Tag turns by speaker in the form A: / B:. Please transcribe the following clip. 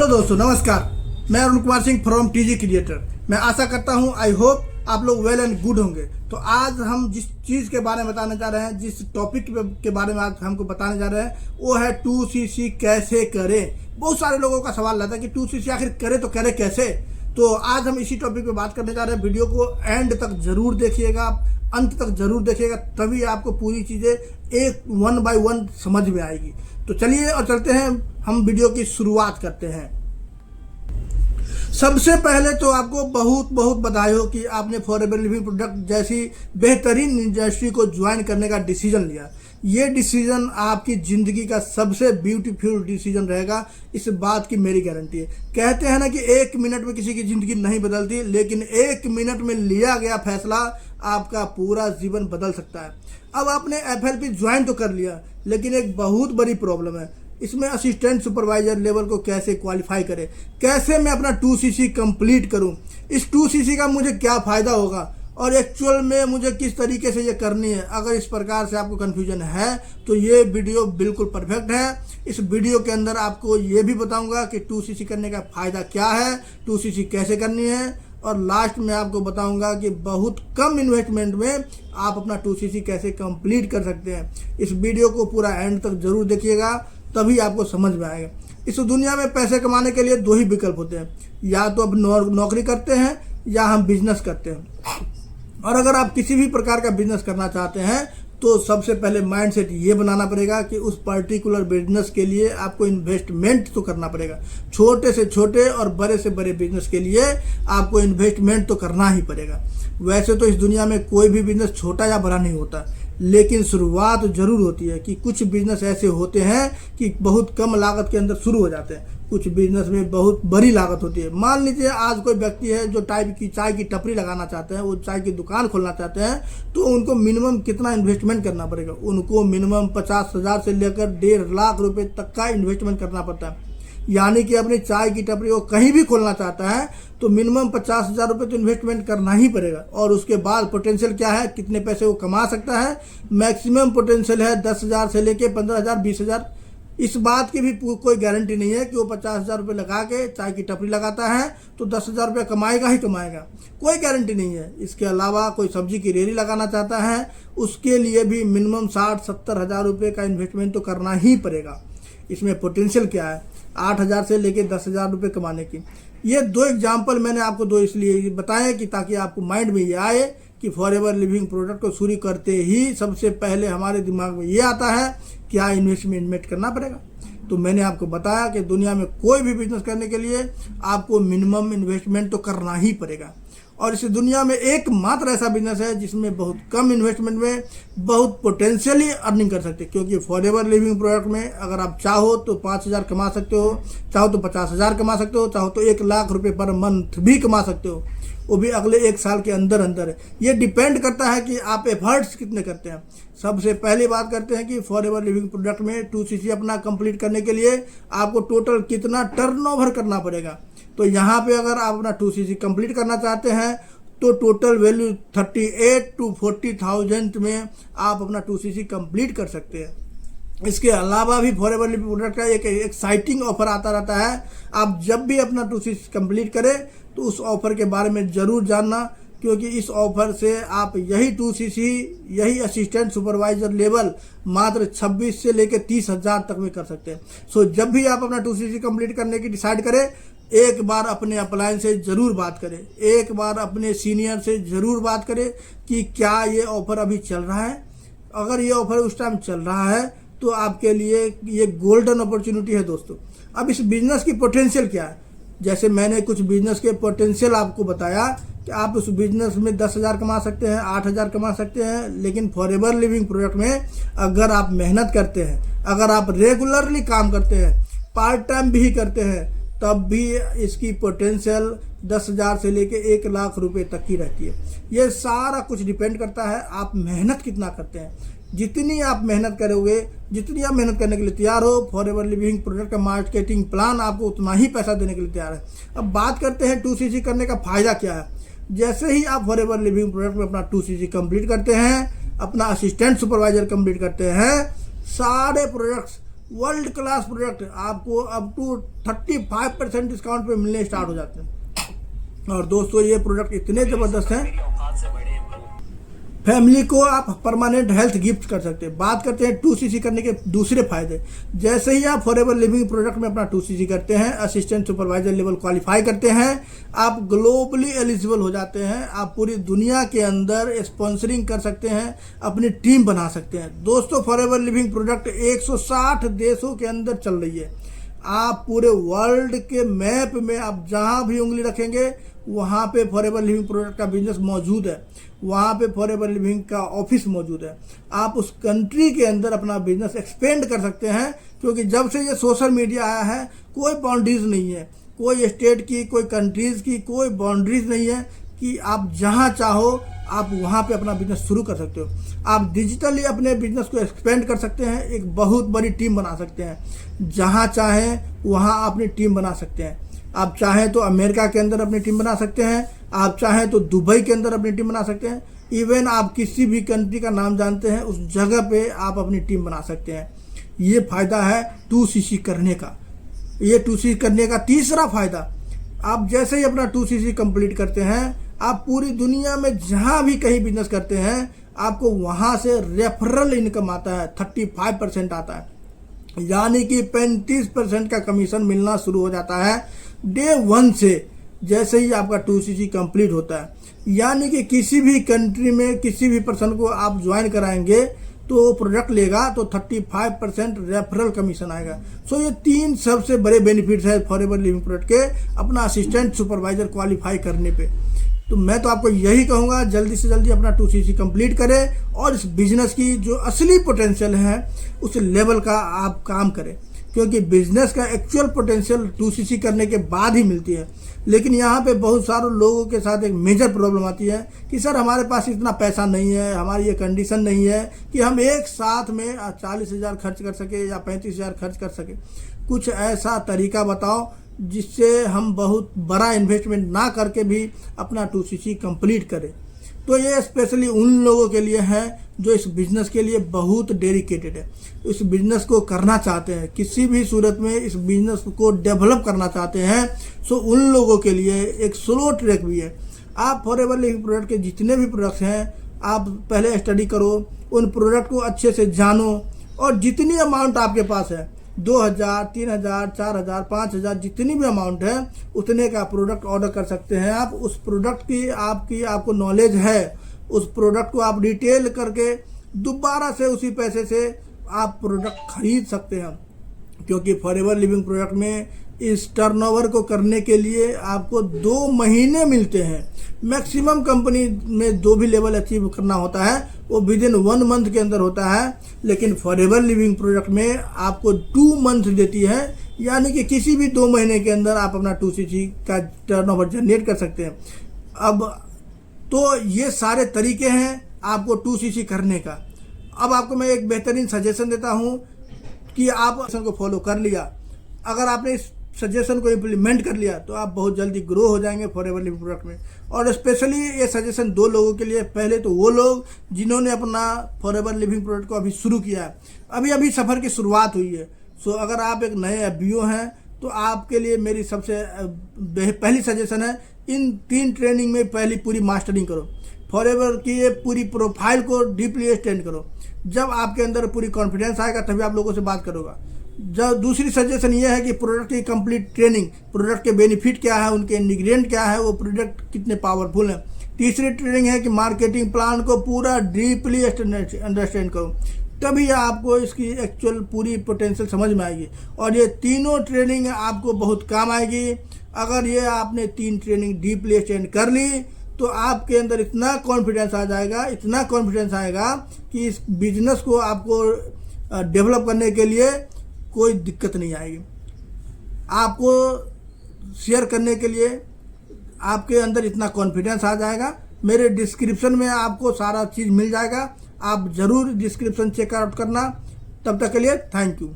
A: Hello दोस्तों, नमस्कार। मैं Arun Kumar Singh from TG creator. मैं आशा करता हूं, आई होप आप लोग वेल एंड गुड होंगे। तो आज हम जिस चीज़ के बारे में बताने जा रहे हैं, जिस टॉपिक के बारे में आज हमको बताने जा रहे हैं, वो है 2cc कैसे करें। बहुत सारे लोगों का सवाल रहता है कि 2cc आखिर करें तो करें कैसे। तो आज हम इसी टॉपिक पे बात करने जा रहे हैं। वीडियो को एंड तक जरूर देखिएगा, अंत तक जरूर देखिएगा, तभी आपको पूरी चीज़ें एक 1 बाय 1 समझ में आएगी। तो चलिए और चलते हैं, हम वीडियो की शुरुआत करते हैं। सबसे पहले तो आपको बहुत बहुत बधाई हो कि आपने फॉरएवर लिविंग प्रोडक्ट जैसी बेहतरीन इंडस्ट्री को ज्वाइन करने का डिसीजन लिया। ये डिसीजन आपकी ज़िंदगी का सबसे ब्यूटीफुल डिसीजन रहेगा, इस बात की मेरी गारंटी है। कहते हैं ना कि 1 मिनट में किसी की ज़िंदगी नहीं बदलती, लेकिन 1 मिनट में लिया गया फैसला आपका पूरा जीवन बदल सकता है। अब आपने FLP ज्वाइन तो कर लिया, लेकिन एक बहुत बड़ी प्रॉब्लम है। इसमें असिस्टेंट सुपरवाइजर लेवल को कैसे क्वालिफाई करें, कैसे मैं अपना 2cc कंप्लीट करूं, इस 2cc का मुझे क्या फ़ायदा होगा और एक्चुअल में मुझे किस तरीके से ये करनी है। अगर इस प्रकार से आपको कन्फ्यूजन है तो ये वीडियो बिल्कुल परफेक्ट है। इस वीडियो के अंदर आपको ये भी बताऊंगा कि 2cc करने का फ़ायदा क्या है, 2cc कैसे करनी है, और लास्ट में आपको बताऊंगा कि बहुत कम इन्वेस्टमेंट में आप अपना 2cc कैसे कंप्लीट कर सकते हैं। इस वीडियो को पूरा एंड तक जरूर देखिएगा, तभी आपको समझ में आएगा। इस दुनिया में पैसे कमाने के लिए 2 ही विकल्प होते हैं, या तो अब नौकरी करते हैं या हम बिजनेस करते हैं। और अगर आप किसी भी प्रकार का बिजनेस करना चाहते हैं तो सबसे पहले माइंडसेट ये बनाना पड़ेगा कि उस पर्टिकुलर बिजनेस के लिए आपको इन्वेस्टमेंट तो करना पड़ेगा। छोटे से छोटे और बड़े से बड़े बिजनेस के लिए आपको इन्वेस्टमेंट तो करना ही पड़ेगा। वैसे तो इस दुनिया में कोई भी बिजनेस छोटा या बड़ा नहीं होता, लेकिन शुरुआत जरूर होती है कि कुछ बिजनेस ऐसे होते हैं कि बहुत कम लागत के अंदर शुरू हो जाते हैं, कुछ बिजनेस में बहुत बड़ी लागत होती है। मान लीजिए आज कोई व्यक्ति है जो चाय की टपरी लगाना चाहते हैं, वो चाय की दुकान खोलना चाहते हैं, तो उनको मिनिमम कितना इन्वेस्टमेंट करना पड़ेगा? उनको मिनिमम 50,000 से लेकर 1.5 लाख रुपए तक का इन्वेस्टमेंट करना पड़ता है। यानी कि अपनी चाय की टपरी वो कहीं भी खोलना चाहता है तो मिनिमम 50,000 रुपये तो इन्वेस्टमेंट करना ही पड़ेगा। और उसके बाद पोटेंशियल क्या है, कितने पैसे वो कमा सकता है? मैक्सिमम पोटेंशियल है 10,000 से लेके 15,000 20,000। इस बात की भी कोई गारंटी नहीं है कि वो 50,000 रुपये लगा के चाय की टपरी लगाता है तो 10,000 रुपये कमाएगा ही कमाएगा, कोई गारंटी नहीं है। इसके अलावा कोई सब्जी की रेहड़ी लगाना चाहता है, उसके लिए भी मिनिमम 60-70 हज़ार रुपये का इन्वेस्टमेंट तो करना ही पड़ेगा। इसमें पोटेंशियल क्या है? 8,000 से लेके 10,000 रुपये कमाने की। ये 2 एग्जाम्पल मैंने आपको 2 इसलिए बताए कि ताकि आपको माइंड में ये आए कि फॉरएवर लिविंग प्रोडक्ट को शुरू करते ही सबसे पहले हमारे दिमाग में ये आता है क्या इन्वेस्टमेंट करना पड़ेगा। तो मैंने आपको बताया कि दुनिया में कोई भी बिजनेस करने के लिए आपको मिनिमम इन्वेस्टमेंट तो करना ही पड़ेगा। और इस दुनिया में एकमात्र ऐसा बिजनेस है जिसमें बहुत कम इन्वेस्टमेंट में बहुत पोटेंशियली अर्निंग कर सकते हैं। क्योंकि फॉरएवर लिविंग प्रोडक्ट में अगर आप चाहो तो 5,000 कमा सकते हो, चाहो तो 50,000 कमा सकते हो, चाहो तो 1 लाख रुपए पर मंथ भी कमा सकते हो, वो भी अगले 1 साल के अंदर अंदर है। ये डिपेंड करता है कि आप एफर्ट्स कितने करते हैं। सबसे पहली बात करते हैं कि फॉरएवर लिविंग प्रोडक्ट में 2cc अपना कंप्लीट करने के लिए आपको टोटल कितना टर्नओवर करना पड़ेगा। तो यहाँ पे अगर आप अपना 2cc कंप्लीट करना चाहते हैं तो टोटल वैल्यू 38 to 40,000 में आप अपना 2cc कंप्लीट कर सकते हैं। इसके अलावा भी फॉरएवर लिविंग प्रोडक्ट का एक एक्साइटिंग ऑफर आता रहता है। आप जब भी अपना 2cc कंप्लीट करें तो उस ऑफर के बारे में ज़रूर जानना, क्योंकि इस ऑफर से आप यही 2cc, यही असिस्टेंट सुपरवाइजर लेवल मात्र 26 से लेकर 30,000 तक में कर सकते हैं। सो जब भी आप अपना 2cc कंप्लीट करने की डिसाइड करें, एक बार अपने अपलाइन से ज़रूर बात करें, एक बार अपने सीनियर से ज़रूर बात करें कि क्या ये ऑफ़र अभी चल रहा है। अगर ये ऑफ़र उस टाइम चल रहा है तो आपके लिए ये गोल्डन अपॉर्चुनिटी है दोस्तों। अब इस बिज़नेस की पोटेंशियल क्या है? जैसे मैंने कुछ बिज़नेस के पोटेंशियल आपको बताया कि आप उस बिज़नेस में 10,000 कमा सकते हैं, 8,000 कमा सकते हैं। लेकिन फॉरएवर लिविंग प्रोडक्ट में अगर आप मेहनत करते हैं, अगर आप रेगुलरली काम करते हैं, पार्ट टाइम भी करते हैं, तब भी इसकी पोटेंशियल 10,000 से लेके 1 लाख रुपए तक की रहती है। ये सारा कुछ डिपेंड करता है आप मेहनत कितना करते हैं। जितनी आप मेहनत करोगे, जितनी आप मेहनत करने के लिए तैयार हो, फॉरएवर लिविंग प्रोडक्ट का मार्केटिंग प्लान आपको उतना ही पैसा देने के लिए तैयार है। अब बात करते हैं 2cc करने का फ़ायदा क्या है। जैसे ही आप फॉरएवर लिविंग प्रोडक्ट में अपना 2cc कंप्लीट करते हैं, अपना असिस्टेंट सुपरवाइजर कंप्लीट करते हैं, सारे प्रोडक्ट्स वर्ल्ड क्लास प्रोडक्ट आपको अप टू 35% डिस्काउंट पे मिलने स्टार्ट हो जाते हैं। और दोस्तों ये प्रोडक्ट इतने ज़बरदस्त हैं, फैमिली को आप परमानेंट हेल्थ गिफ्ट कर सकते हैं। बात करते हैं 2cc करने के दूसरे फायदे। जैसे ही आप फॉरएवर लिविंग प्रोडक्ट में अपना 2cc करते हैं, असिस्टेंट सुपरवाइजर लेवल क्वालिफाई करते हैं, आप ग्लोबली एलिजिबल हो जाते हैं। आप पूरी दुनिया के अंदर स्पॉन्सरिंग कर सकते हैं, अपनी टीम बना सकते हैं। दोस्तों फॉरएवर लिविंग प्रोडक्ट 160 देशों के अंदर चल रही है। आप पूरे वर्ल्ड के मैप में आप जहां भी उंगली रखेंगे वहां पे फॉरएवर लिविंग प्रोडक्ट का बिजनेस मौजूद है, वहां पे फॉरएवर लिविंग का ऑफिस मौजूद है। आप उस कंट्री के अंदर अपना बिजनेस एक्सपेंड कर सकते हैं, क्योंकि जब से ये सोशल मीडिया आया है कोई बाउंड्रीज नहीं है, कोई स्टेट की, कोई कंट्रीज की कोई बाउंड्रीज नहीं है कि आप जहां चाहो आप वहां पे अपना बिजनेस शुरू कर सकते हो। आप डिजिटली अपने बिजनेस को एक्सपेंड कर सकते हैं, एक बहुत बड़ी टीम बना सकते हैं। जहां चाहें वहां अपनी टीम बना सकते हैं। आप चाहें तो अमेरिका के अंदर अपनी टीम बना सकते हैं, आप चाहें तो दुबई के अंदर अपनी टीम बना सकते हैं। इवन आप किसी भी कंट्री का नाम जानते हैं उस जगह पे आप अपनी टीम बना सकते हैं। ये फायदा है 2cc करने का। ये 2cc करने का तीसरा फायदा, आप जैसे ही अपना 2cc कंप्लीट करते हैं, आप पूरी दुनिया में जहां भी कहीं बिजनेस करते हैं आपको वहां से रेफरल इनकम आता है, 35% आता है, यानी कि 35% का कमीशन मिलना शुरू हो जाता है डे 1 से, जैसे ही आपका 2cc कंप्लीट होता है। यानी कि किसी भी कंट्री में किसी भी पर्सन को आप ज्वाइन कराएंगे तो प्रोडक्ट लेगा तो 35% रेफरल कमीशन आएगा। सो ये 3 सबसे बड़े बेनिफिट्स है फॉरएवर लिविंग प्रोडक्ट के अपना असिस्टेंट सुपरवाइजर क्वालिफाई करने पे। तो मैं तो आपको यही कहूँगा जल्दी से जल्दी अपना 2cc कंप्लीट करें और इस बिजनेस की जो असली पोटेंशियल है उस लेवल का आप काम करें, क्योंकि बिजनेस का एक्चुअल पोटेंशियल 2cc करने के बाद ही मिलती है। लेकिन यहाँ पे बहुत सारे लोगों के साथ एक मेजर प्रॉब्लम आती है कि सर हमारे पास इतना पैसा नहीं है, हमारी ये कंडीशन नहीं है कि हम एक साथ में 40,000 खर्च कर सके या 35,000 खर्च कर सके। कुछ ऐसा तरीका बताओ जिससे हम बहुत बड़ा इन्वेस्टमेंट ना करके भी अपना 2cc कंप्लीट करें। तो ये स्पेशली उन लोगों के लिए है जो इस बिज़नेस के लिए बहुत डेडिकेटेड है, इस बिज़नेस को करना चाहते हैं, किसी भी सूरत में इस बिज़नेस को डेवलप करना चाहते हैं। सो उन लोगों के लिए एक स्लो ट्रैक भी है। आप फॉरएवर लिविंग प्रोडक्ट के जितने भी प्रोडक्ट्स हैं आप पहले स्टडी करो, उन प्रोडक्ट को अच्छे से जानो, और जितनी अमाउंट आपके पास है 2,000, 3,000, 4,000, 5,000 जितनी भी अमाउंट है उतने का प्रोडक्ट ऑर्डर कर सकते हैं आप। उस प्रोडक्ट की आपको नॉलेज है, उस प्रोडक्ट को आप रिटेल करके दोबारा से उसी पैसे से आप प्रोडक्ट खरीद सकते हैं, क्योंकि फॉरएवर लिविंग प्रोडक्ट में इस टर्नओवर को करने के लिए आपको 2 महीने मिलते हैं। मैक्सिमम कंपनी में 2 भी लेवल अचीव करना होता है वो विदिन 1 मंथ के अंदर होता है, लेकिन फॉरएवर लिविंग प्रोडक्ट में आपको 2 मंथ देती है, यानी कि किसी भी 2 महीने के अंदर आप अपना 2cc का टर्नओवर जनरेट कर सकते हैं। अब तो ये सारे तरीके हैं आपको 2cc करने का। अब आपको मैं एक बेहतरीन सजेशन देता हूँ कि आप सजेशन को फॉलो कर लिया, अगर आपने इस सजेशन को इम्प्लीमेंट कर लिया तो आप बहुत जल्दी ग्रो हो जाएंगे फॉरएवर लिविंग प्रोडक्ट में। और स्पेशली ये सजेशन 2 लोगों के लिए, पहले तो वो लोग जिन्होंने अपना फॉरएवर लिविंग प्रोडक्ट को अभी शुरू किया है, अभी सफ़र की शुरुआत हुई है। सो अगर आप एक नए एफबीओ हैं तो आपके लिए मेरी सबसे पहली सजेशन है इन 3 ट्रेनिंग में पहली पूरी मास्टरिंग करो। फॉरएवर की ये पूरी प्रोफाइल को डीपली स्टैंड करो। जब आपके अंदर पूरी कॉन्फिडेंस आएगा तभी आप लोगों से बात करोगा। जब दूसरी सजेशन ये है कि प्रोडक्ट की कंप्लीट ट्रेनिंग, प्रोडक्ट के बेनिफिट क्या है, उनके इंग्रेडिएंट क्या है, वो प्रोडक्ट कितने पावरफुल हैं। तीसरी ट्रेनिंग है कि मार्केटिंग प्लान को पूरा डीपली अंडरस्टैंड करो, तभी आपको इसकी एक्चुअल पूरी पोटेंशियल समझ में आएगी। और ये तीनों ट्रेनिंग आपको बहुत काम आएगी। अगर ये आपने 3 ट्रेनिंग डीपली अंडरस्टैंड कर ली तो आपके अंदर इतना कॉन्फिडेंस आ जाएगा, इतना कॉन्फिडेंस आएगा कि इस बिजनेस को आपको डेवलप करने के लिए कोई दिक्कत नहीं आएगी। आपको शेयर करने के लिए आपके अंदर इतना कॉन्फिडेंस आ जाएगा। मेरे डिस्क्रिप्शन में आपको सारा चीज़ मिल जाएगा, आप ज़रूर डिस्क्रिप्शन चेकआउट करना। तब तक के लिए थैंक यू।